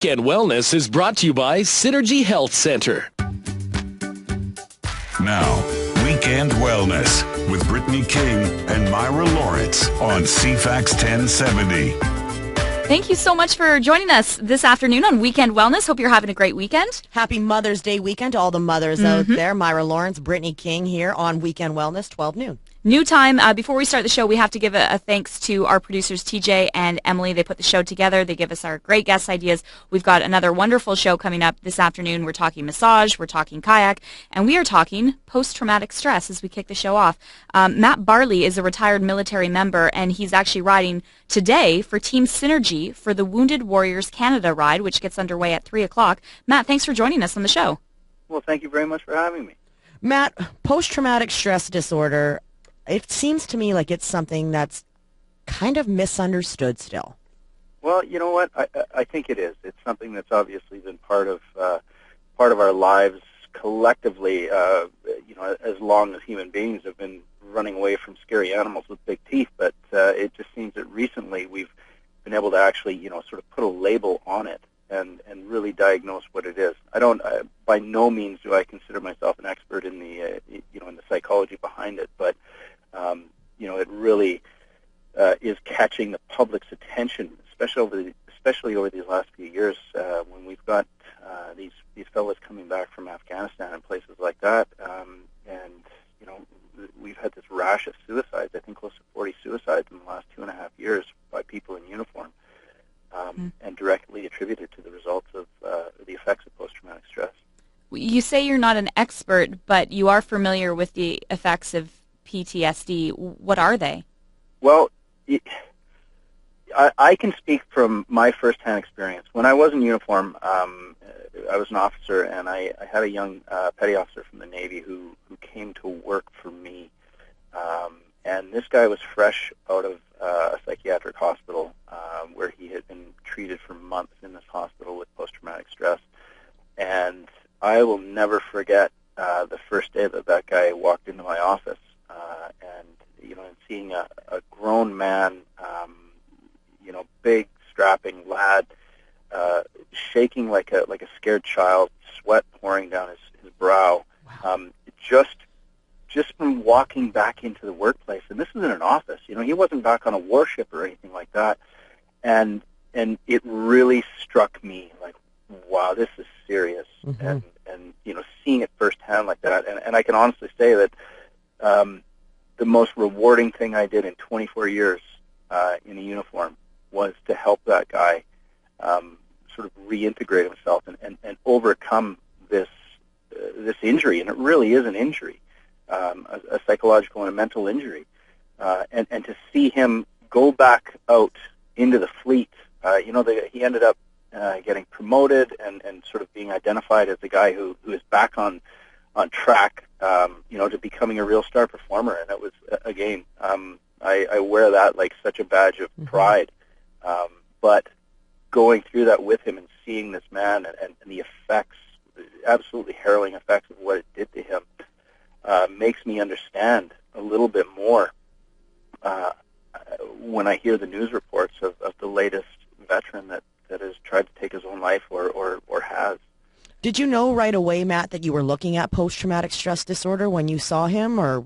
Weekend Wellness is brought to you by Synergy Health Center. Now, Weekend Wellness with Brittany King and Myra Lawrence on CFAX 1070. Thank you so much for joining us this afternoon on Weekend Wellness. Hope you're having a great weekend. Happy Mother's Day weekend to all the mothers out there. Myra Lawrence, Brittany King here on Weekend Wellness, 12 noon. New time. Before we start the show, we have to give a thanks to our producers, TJ and Emily. They put the show together. They give us our great guest ideas. We've got another wonderful show coming up this afternoon. We're talking massage, we're talking kayak, and we are talking post-traumatic stress as we kick the show off. Matt Barlee is a retired military member, and he's actually riding today for Team Synergy for the Wounded Warriors Canada ride, which gets underway at 3 o'clock. Matt, thanks for joining us on the show. Well, thank you very much for having me. Matt, post-traumatic stress disorder, it seems to me like it's something that's kind of misunderstood still. Well, you know what? I think it is. It's something that's obviously been part of our lives collectively. As long as human beings have been running away from scary animals with big teeth. But it just seems that recently we've been able to actually, sort of put a label on it and really diagnose what it is. By no means do I consider myself an expert in the in the psychology behind it, but it really is catching the public's attention, especially over these last few years when we've got these fellas coming back from Afghanistan and places like that, and we've had this rash of suicides. I think close to 40 suicides in the last 2.5 years by people in uniform, and directly attributed to the results of the effects of post-traumatic stress. You say you're not an expert, but you are familiar with the effects of PTSD. What are they? Well, I can speak from my first-hand experience. When I was in uniform, I was an officer, and I had a young petty officer from the Navy who came to work for me. And this guy was fresh out of a psychiatric hospital where he had been treated for months in this hospital with post-traumatic stress. And I will never forget the first day that guy walked into my office, and seeing a grown man, big strapping lad, shaking like a scared child, sweat pouring down his brow, just from walking back into the workplace. And this is in an office. He wasn't back on a warship or anything like that. And it really struck me like, wow, this is serious. And seeing it firsthand like that. And I can honestly say that the most rewarding thing I did in 24 years in a uniform was to help that guy sort of reintegrate himself and overcome this injury. And it really is an injury, a psychological and a mental injury. And to see him go back out into the fleet, he ended up getting promoted and sort of being identified as the guy who is back on track, to becoming a real star performer. And it was, again, I wear that like such a badge of pride. But going through that with him and seeing this man and the effects, absolutely harrowing effects of what it did to him, makes me understand a little bit more when I hear the news reports of the latest veteran that has tried to take his own life or has. Did you know right away, Matt, that you were looking at post-traumatic stress disorder when you saw him? Or?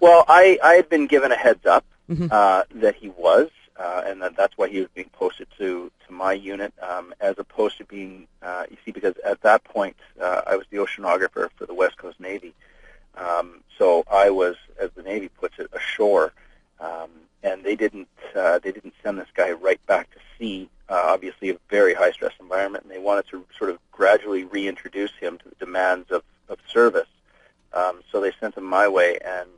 Well, I had been given a heads up that he was, and that's why he was being posted to my unit, as opposed to being, because at that point I was the oceanographer for the West Coast Navy. So I was, as the Navy puts it, ashore, and they didn't send this guy right back to sea. Obviously, a very high-stress environment, and they wanted to sort of gradually reintroduce him to the demands of service. So they sent him my way, and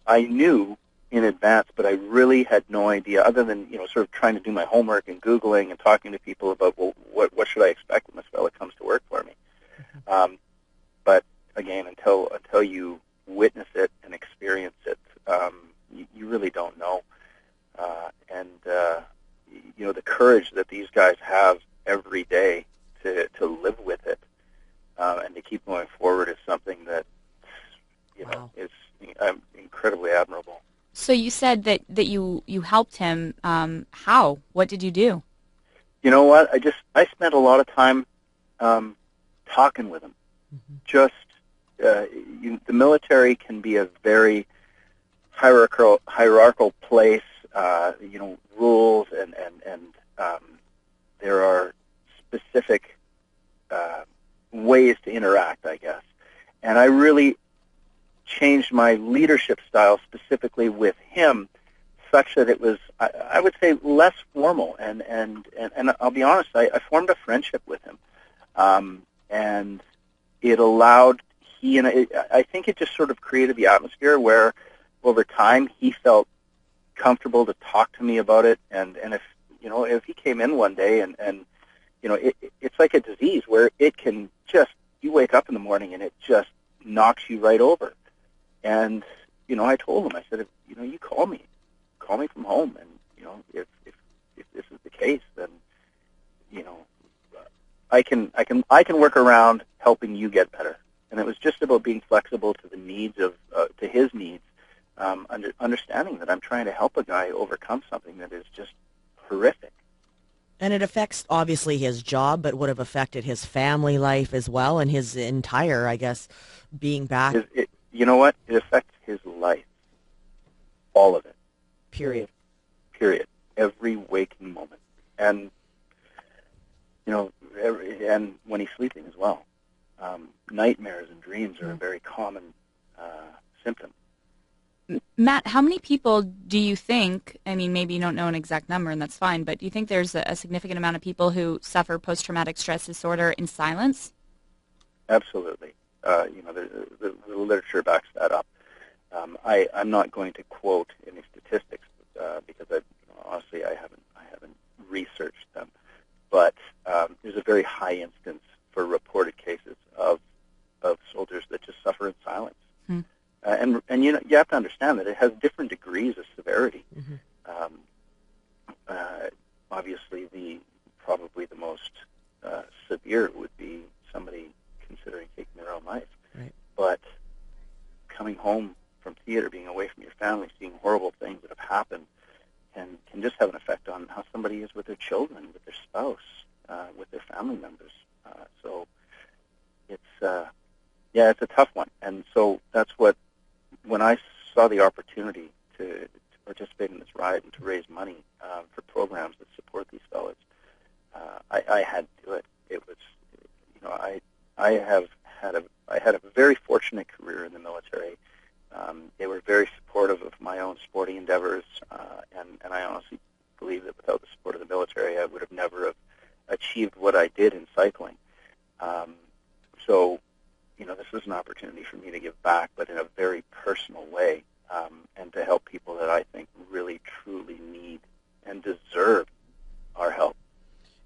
I knew in advance, but I really had no idea, other than sort of trying to do my homework and Googling and talking to people about, well, what should I expect when this fella comes to work for me. But again, until you witness it and experience it, you really don't know. And the courage that these guys have every day to live with it and to keep going forward is something that is incredibly admirable. So you said that you helped him. How? What did you do? You know what? I just I spent a lot of time talking with him. Just the military can be a very hierarchical place. Rules and there are specific ways to interact, I guess. And I really changed my leadership style specifically with him, such that it was, I would say, less formal. And I'll be honest, I formed a friendship with him, and it allowed I think it just sort of created the atmosphere where, over time, he felt comfortable to talk to me about it. And if he came in one day and it's like a disease where it can just, you wake up in the morning and it just knocks you right over. And I told him, I said, you call me from home, and if this is the case, then I can work around helping you get better. And it was just about being flexible to the needs of to his needs, understanding that I'm trying to help a guy overcome something that is just horrific. And it affects, obviously, his job, but would have affected his family life as well, and his entire, I guess, being back. You know what? It affects his life. All of it. Period. Every waking moment. And, and when he's sleeping as well. Nightmares and dreams are a very common symptom. Matt, how many people do you think, I mean, maybe you don't know an exact number, and that's fine, but do you think there's a significant amount of people who suffer post-traumatic stress disorder in silence? Absolutely. The literature backs that up. I'm not going to quote any statistics because honestly I haven't researched them, but there's a very high instance for reported cases of soldiers that just suffer in silence. And you have to understand that it has different degrees of severity. Obviously, probably the most severe would be somebody considering taking their own life. Right. But coming home from theater, being away from your family, seeing horrible things that have happened, can just have an effect on how somebody is with their children, with their spouse, with their family members. So it's a tough one. And so that's when I saw the opportunity to participate in this ride and to raise money for programs that support these fellas, I had to do it. It was, I had a very fortunate career in the military. They were very supportive of my own sporting endeavors, and I honestly believe that without the support of the military, I would have never have achieved what I did in cycling. So, this was an opportunity for me to give back, but in a very personal way, and to help people that I think really, truly need and deserve our help.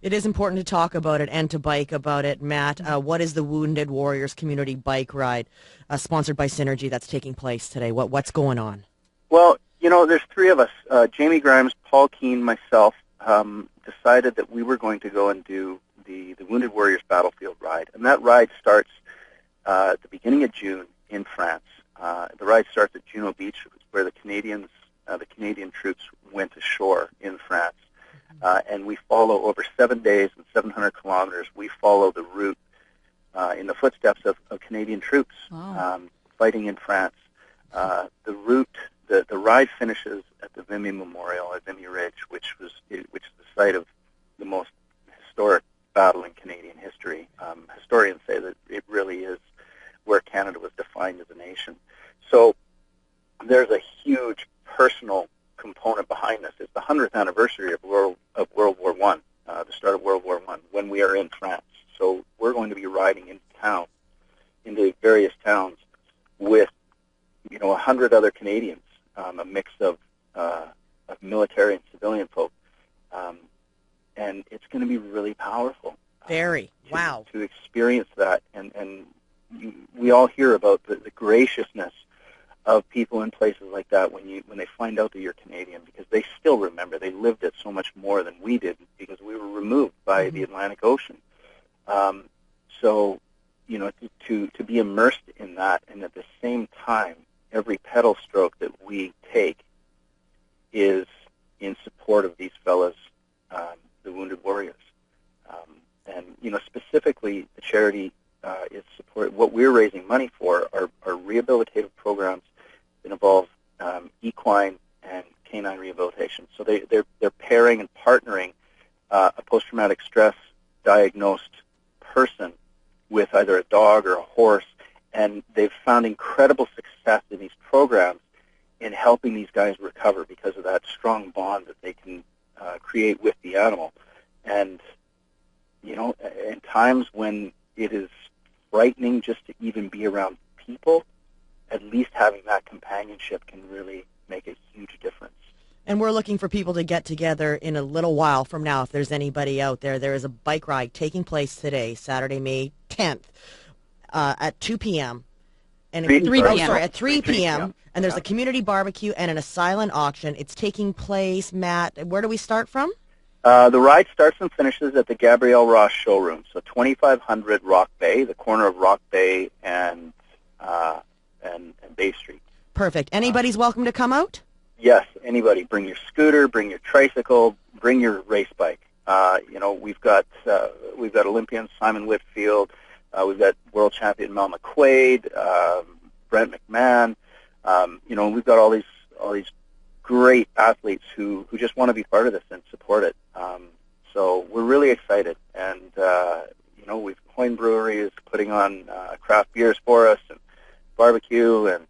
It is important to talk about it and to bike about it. Matt, what is the Wounded Warriors Community Bike Ride sponsored by Synergy that's taking place today? What's going on? Well, there's three of us. Jamie Grimes, Paul Keene, myself, decided that we were going to go and do the Wounded Warriors Battlefield Ride. And that ride starts at the beginning of June in France. The ride starts at Juno Beach, where the Canadian troops went ashore in France. And we follow over 7 days and 700 kilometers. We follow the route in the footsteps of Canadian troops fighting in France. The ride finishes at the Vimy Memorial at Vimy Ridge, which is the site of the most historic battle in Canadian history. Historians say that it really is where Canada was defined as a nation. So there's a huge personal component behind this. It's the 100th anniversary of World War I, the start of World War I, when we are in France. So we're going to be riding into various towns with 100 other Canadians, a mix of military and civilian folk, and it's going to be really powerful. Very. Wow. To experience that, and we all hear about the graciousness of people in places like that when they find out that you're Canadian, because they still remember. They lived it so much more than we did because we were removed by the Atlantic Ocean. So, to be immersed in that, and at the same time, every pedal stroke that we take is in support of these fellas, the Wounded Warriors. specifically the charity is support. What we're raising money for are rehabilitative programs that involve equine and canine rehabilitation. So they're pairing and partnering a post-traumatic stress diagnosed person with either a dog or a horse, and they've found incredible success in these programs in helping these guys recover because of that strong bond that they can create with the animal. And, in times when it is frightening just to even be around people, at least having that companionship can really make a huge difference. And we're looking for people to get together in a little while from now. If there's anybody out there, there is a bike ride taking place today, Saturday, May 10th, at 2 p.m. And 3 p.m. At 3 p.m. And there's a community barbecue and an silent auction. It's taking place, Matt, where do we start from? The ride starts and finishes at the Gabrielle Ross showroom, so 2500 Rock Bay, the corner of Rock Bay and Bay Street. Perfect. Anybody's welcome to come out? Yes, anybody. Bring your scooter, bring your tricycle, bring your race bike. We've got Olympians Simon Whitfield, we've got world champion Mel McQuaid, Brent McMahon. We've got all these great athletes who just want to be part of this and support it. So we're really excited, and Coin Brewery is putting on craft beers for us and barbecue and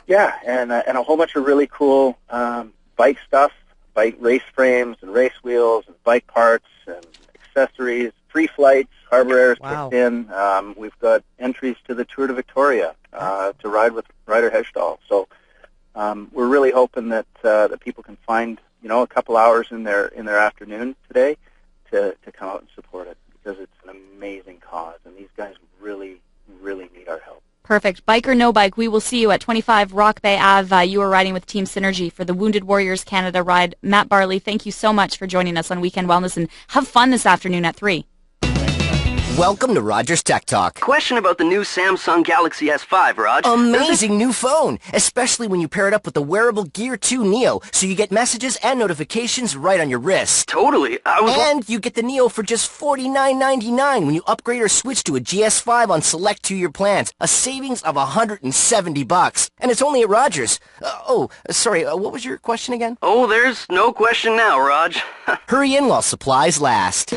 a whole bunch of really cool bike stuff, bike race frames and race wheels and bike parts and accessories, free flights, Harbour Air's kicked in. We've got entries to the Tour de Victoria to ride with Ryder Hesjedal. So we're really hoping that that people can find a couple hours in their afternoon today to come out and support it, because it's an amazing cause, and these guys really, really need our help. Perfect. Bike or no bike, we will see you at 25 Rock Bay Ave. You are riding with Team Synergy for the Wounded Warriors Canada ride. Matt Barlee, thank you so much for joining us on Weekend Wellness, and have fun this afternoon at 3. Welcome to Roger's Tech Talk. Question about the new Samsung Galaxy S5, Raj. Amazing new phone, especially when you pair it up with the wearable Gear 2 Neo, so you get messages and notifications right on your wrist. Totally. And you get the Neo for just $49.99 when you upgrade or switch to a GS5 on select 2-year plans, a savings of $170. And it's only at Roger's. Sorry, what was your question again? Oh, there's no question now, Raj. Hurry in while supplies last.